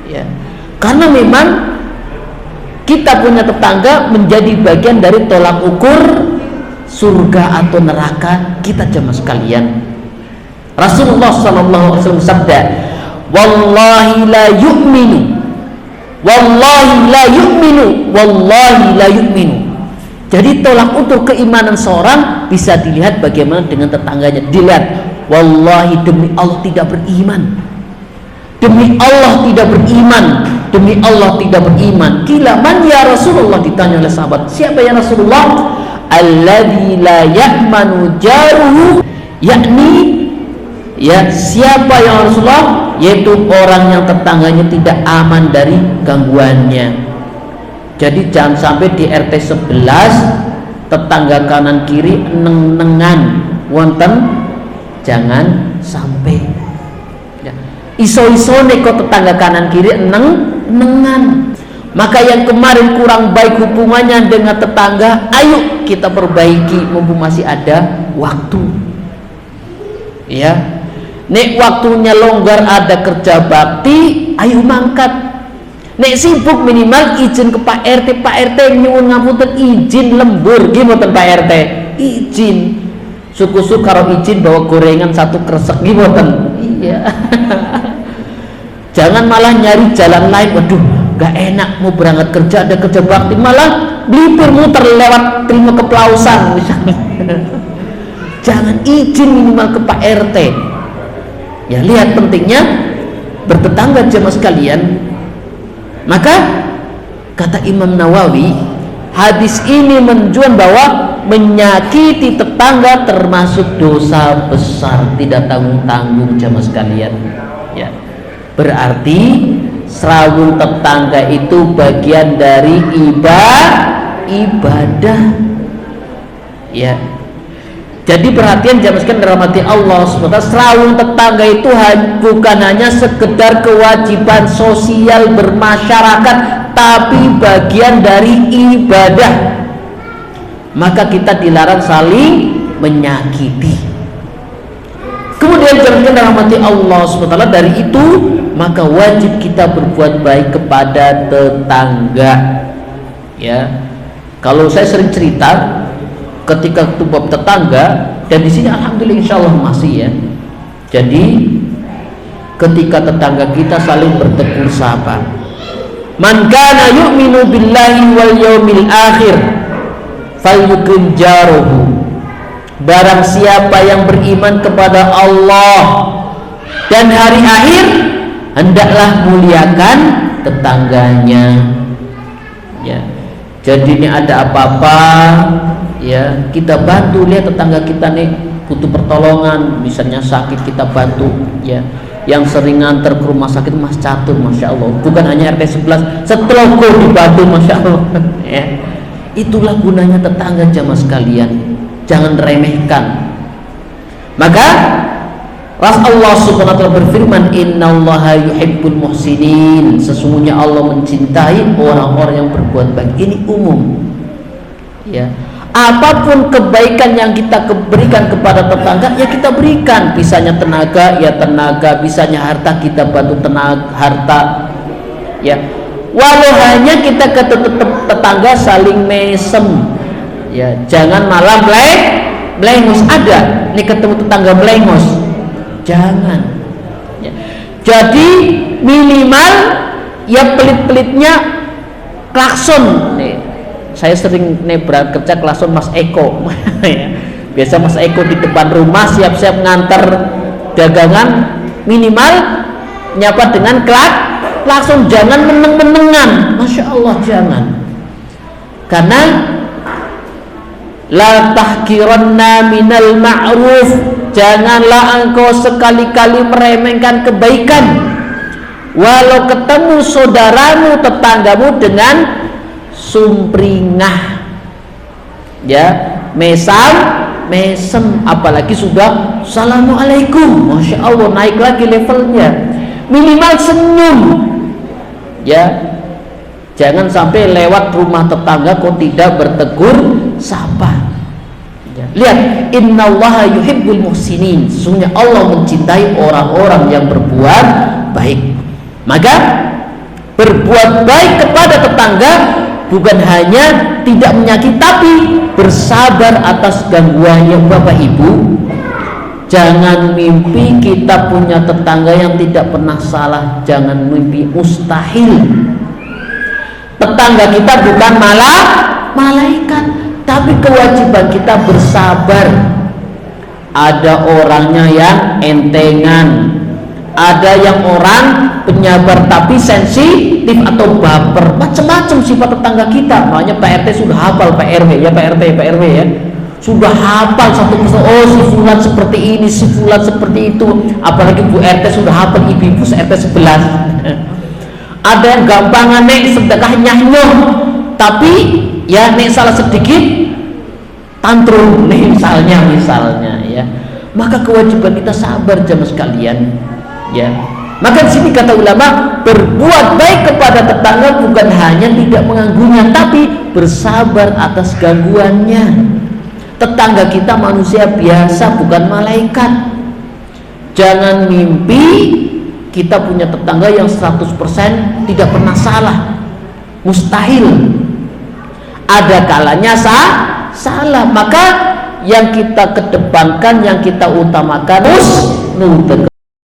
Ya, karena memang kita punya tetangga menjadi bagian dari tolak ukur surga atau neraka kita jemaah sekalian. Rasulullah SAW sabda, wallahi la yu'minu, wallahi la yu'minu, wallahi la yu'minu. Jadi tolak ukur keimanan seorang bisa dilihat bagaimana dengan tetangganya. Dilihat, wallahi demi Allah tidak beriman, demi Allah tidak beriman, demi Allah tidak beriman. Kila man ya Rasulullah, ditanya oleh sahabat, siapa ya Rasulullah? Alladzi la ya'manu jaruhu, yakni ya siapa ya Rasulullah, yaitu orang yang tetangganya tidak aman dari gangguannya. Jadi jangan sampai di RT 11 tetangga kanan kiri neng-nengan wonten, jangan sampai ya. Iso-iso neko tetangga kanan kiri neng-nengan. Maka yang kemarin kurang baik hubungannya dengan tetangga, ayo kita perbaiki mumpung masih ada waktu. Ya, nek waktunya longgar ada kerja bakti, ayo mangkat. Nek sibuk minimal izin ke Pak RT, Pak RT nyuwun ngapunten izin lembur gimana Pak RT? Izin. Suku-suku karo izin bawa gorengan satu kresek gimana? Iya. Jangan malah nyari jalan lain. Waduh, gak enak mau berangkat kerja ada kerja bakti, malah melipir muter lewat terima keplausan misalnya. Jangan izin minimal ke Pak RT. Ya lihat pentingnya bertetangga jemaah sekalian. Maka kata Imam Nawawi, hadis ini menunjukkan bahwa menyakiti tetangga termasuk dosa besar, tidak tanggung-tanggung jemaah sekalian. Ya, berarti serawung tetangga itu bagian dari ibadah. Ya. Jadi perhatian jamaah sekalian dirahmati Allah SWT, serawung tetangga itu bukan hanya sekedar kewajiban sosial bermasyarakat, tapi bagian dari ibadah. Maka kita dilarang saling menyakiti. Kemudian jamaah sekalian dirahmati Allah SWT, dari itu maka wajib kita berbuat baik kepada tetangga. Ya, kalau saya sering cerita ketika ketemu tetangga, dan di sini alhamdulillah insyaallah masih ya. Jadi ketika tetangga kita saling bertegur sapa, man kana yu'minu billahi wal yaumil akhir falyukrim jaruhu, barang siapa yang beriman kepada Allah dan hari akhir, hendaklah muliakan tetangganya. Ya, jadi ini ada apa-apa ya kita bantu. Lihat tetangga kita nih butuh pertolongan, misalnya sakit kita bantu ya. Yang sering nganter ke rumah sakit Mas Catur, masya Allah, bukan hanya RT 11 Setelogo dibantu, masya Allah. Ya, itulah gunanya tetangga jamaah sekalian, jangan remehkan. Maka Allah subhanahu wa ta'ala berfirman, innallaha yuhibbul muhsinin, sesungguhnya Allah mencintai orang-orang yang berbuat baik. Ini umum ya. Apapun kebaikan yang kita berikan kepada tetangga, ya kita berikan. Bisanya tenaga, ya tenaga. Bisanya harta, kita bantu tenaga, harta. Ya, walau hanya kita ke tetangga saling mesem. Ya, jangan malah melengos. Ada nih ketemu tetangga melengos, jangan. Ya. Jadi minimal ya pelit-pelitnya klakson. Nih, saya sering berangkat kerja klakson Mas Eko. Biasa Mas Eko di depan rumah siap-siap ngantar dagangan, minimal nyapa dengan klakson, jangan meneng-menengan, masya Allah, jangan. Karena la tahkiranna minal ma'ruf, janganlah engkau sekali-kali meremehkan kebaikan walau ketemu saudaramu tetanggamu dengan sumpringah ya, mesem, apalagi sudah assalamualaikum, masya Allah, naik lagi levelnya. Minimal senyum ya, jangan sampai lewat rumah tetangga kok tidak bertegur sapa ya. Lihat, innallaha yuhibbul muhsinin, sesungguhnya Allah mencintai orang-orang yang berbuat baik. Maka Berbuat baik kepada tetangga bukan hanya tidak menyakiti, tapi bersabar atas gangguannya. Bapak Ibu, jangan mimpi kita punya tetangga yang tidak pernah salah. Jangan mimpi, mustahil. Tetangga kita bukan malaikat, tapi kewajiban kita bersabar. Ada orangnya yang entengan, ada yang orang penyabar tapi sensitif atau baper, macam-macam sifat tetangga kita. Makanya Pak RT sudah hafal, Pak RW ya, Pak RW ya, sudah hafal satu persatu. Oh, si fulan seperti ini, si fulan seperti itu. Apalagi Bu RT sudah hafal, ibu-ibu RT 11. Ada yang gampangan nek sedekah nyahnyuh, tapi ya nek salah sedikit tantrum nih, misalnya ya. Maka kewajiban kita sabar jamaah sekalian. Ya, maka di sini kata ulama, berbuat baik kepada tetangga bukan hanya tidak mengganggunya, tapi bersabar atas gangguannya. Tetangga kita manusia biasa, bukan malaikat. Jangan mimpi kita punya tetangga yang 100% tidak pernah salah, mustahil. Ada kalanya salah, maka yang kita kedepankan, yang kita utamakan husnul